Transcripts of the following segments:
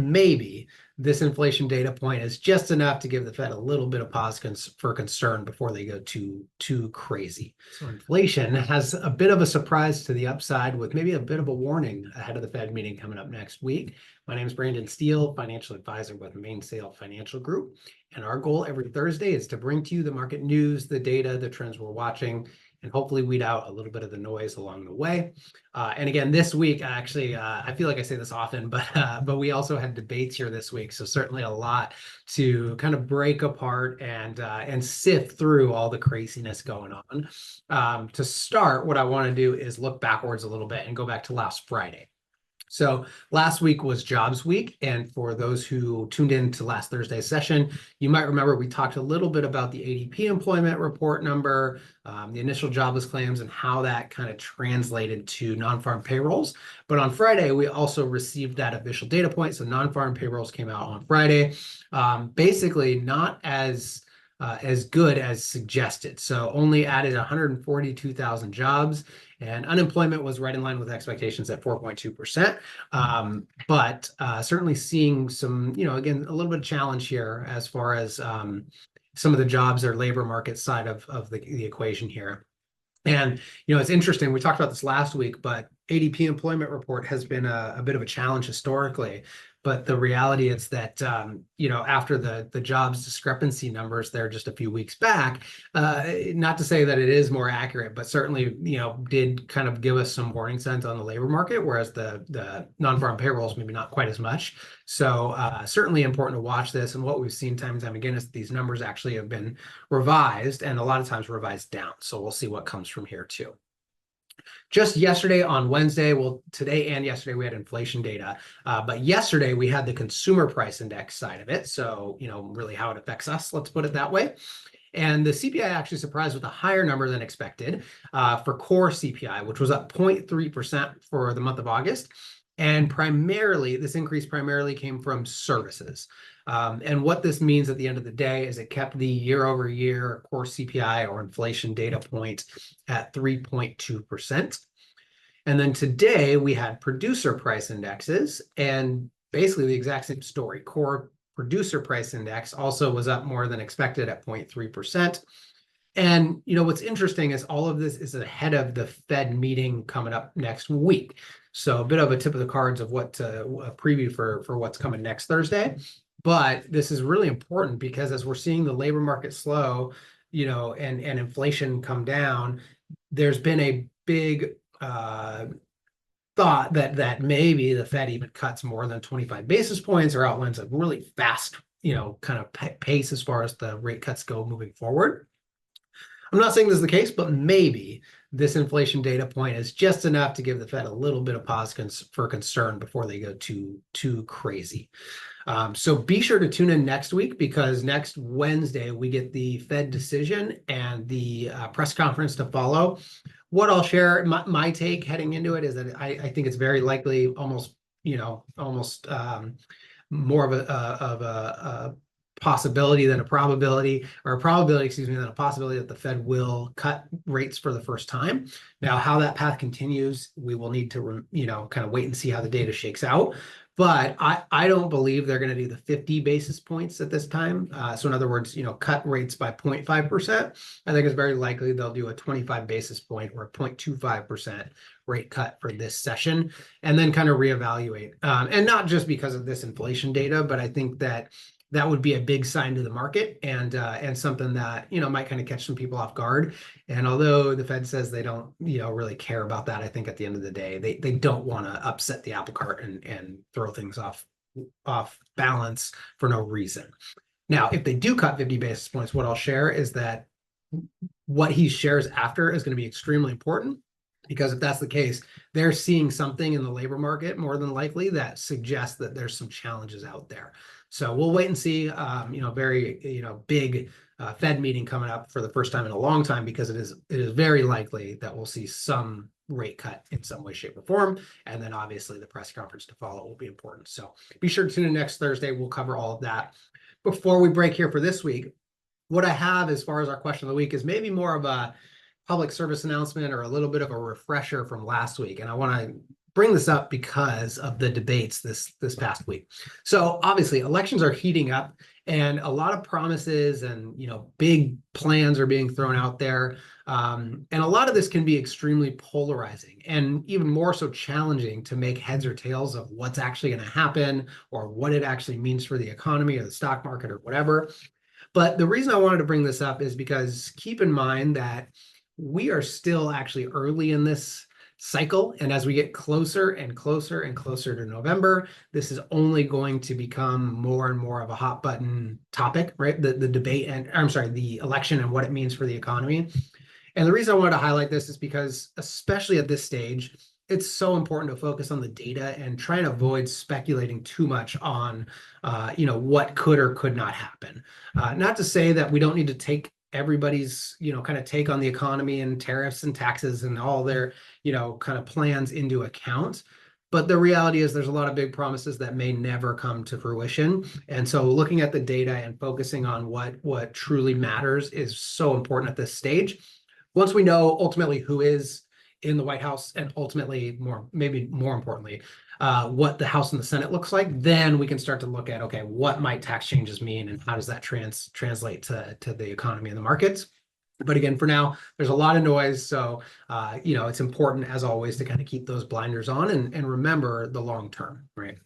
Maybe this inflation data point is just enough to give the Fed a little bit of pause for concern before they go too crazy. So inflation has a bit of a surprise to the upside with maybe a bit of a warning ahead of the Fed meeting coming up next week. My name is Steele, financial advisor with Mainsail Financial Group. And our goal every Thursday is to bring to you the market news, the data, the trends we're watching, and hopefully weed out a little bit of the noise along the way. And again, this week, actually, I feel like I say this often, but we also had debates here this week. So certainly a lot to kind of break apart and sift through all the craziness going on. To start, what I want to do is look backwards a little bit and go back to last Friday. So last week was jobs week. And for those who tuned in to last Thursday's session, you might remember we talked a little bit about the ADP employment report number, the initial jobless claims, and how that kind of translated to non-farm payrolls. But on Friday, we also received that official data point. So non-farm payrolls came out on Friday, basically not as good as suggested. So only added 142,000 jobs, and unemployment was right in line with expectations at 4.2%. But certainly seeing some, again, a little bit of challenge here as far as some of the jobs or labor market side of the equation here. And, it's interesting. We talked about this last week, but ADP employment report has been a bit of a challenge historically. But the reality is that, after the jobs discrepancy numbers there just a few weeks back, not to say that it is more accurate, but certainly, did kind of give us some warning signs on the labor market, whereas the non-farm payrolls maybe not quite as much. So certainly important to watch this. And what we've seen time and time again is that these numbers actually have been revised, and a lot of times revised down. So we'll see what comes from here too. Just yesterday on Wednesday, well, today and yesterday we had inflation data, but yesterday we had the consumer price index side of it. So, really how it affects us, let's put it that way. And the CPI actually surprised with a higher number than expected for core CPI, which was up 0.3% for the month of August. And this increase primarily came from services. And what this means at the end of the day is it kept the year-over-year core CPI or inflation data point at 3.2%. And then today we had producer price indexes, and basically the exact same story. Core producer price index also was up more than expected at 0.3%. And what's interesting is all of this is ahead of the Fed meeting coming up next week. So a bit of a tip of the cards of what a preview for what's coming next Thursday. But this is really important because as we're seeing the labor market slow, and inflation come down, there's been a big thought that maybe the Fed even cuts more than 25 basis points or outlines a really fast, kind of pace as far as the rate cuts go moving forward. I'm not saying this is the case, but maybe this inflation data point is just enough to give the Fed a little bit of pause for concern before they go too crazy. So be sure to tune in next week, because next Wednesday we get the Fed decision and the press conference to follow. What I'll share, my take heading into it is that I think it's very likely, almost more of a possibility than a probability, or a probability, than a possibility that the Fed will cut rates for the first time. Now, how that path continues, we will need to, kind of wait and see how the data shakes out. But I don't believe they're going to do the 50 basis points at this time. So in other words, cut rates by 0.5%. I think it's very likely they'll do a 25 basis point or a 0.25% rate cut for this session, and then kind of reevaluate. And not just because of this inflation data, but I think that would be a big sign to the market, and something that might kind of catch some people off guard. And although the Fed says they don't really care about that, I think at the end of the day they don't want to upset the apple cart and throw things off balance for no reason. Now, if they do cut 50 basis points, what I'll share is that what he shares after is going to be extremely important. Because if that's the case, they're seeing something in the labor market more than likely that suggests that there's some challenges out there. So we'll wait and see. Very big Fed meeting coming up for the first time in a long time, because it is very likely that we'll see some rate cut in some way, shape, or form. And then obviously the press conference to follow will be important. So be sure to tune in next Thursday. We'll cover all of that. Before we break here for this week, what I have as far as our question of the week is maybe more of a public service announcement or a little bit of a refresher from last week. And I want to bring this up because of the debates this past week. So obviously elections are heating up, and a lot of promises and big plans are being thrown out there. And a lot of this can be extremely polarizing and even more so challenging to make heads or tails of what's actually going to happen or what it actually means for the economy or the stock market or whatever. But the reason I wanted to bring this up is because keep in mind that we are still actually early in this cycle. And as we get closer and closer and closer to November, this is only going to become more and more of a hot button topic, right? The debate and I'm sorry, the election and what it means for the economy. And the reason I wanted to highlight this is because, especially at this stage, it's so important to focus on the data and try and avoid speculating too much on, what could or could not happen. Not to say that we don't need to take everybody's, kind of take on the economy and tariffs and taxes and all their, kind of plans into account. But the reality is there's a lot of big promises that may never come to fruition. And so looking at the data and focusing on what truly matters is so important at this stage. Once we know ultimately who is in the White House and ultimately maybe more importantly, what the House and the Senate looks like, then we can start to look at, okay, what might tax changes mean and how does that translate to the economy and the markets? But again, for now, there's a lot of noise. So, it's important as always to kind of keep those blinders on and remember the long term, right?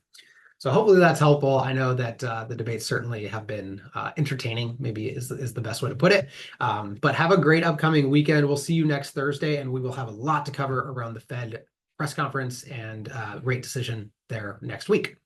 So hopefully that's helpful. I know that the debates certainly have been entertaining, maybe is the best way to put it. But have a great upcoming weekend. We'll see you next Thursday, and we will have a lot to cover around the Fed press conference and rate decision there next week.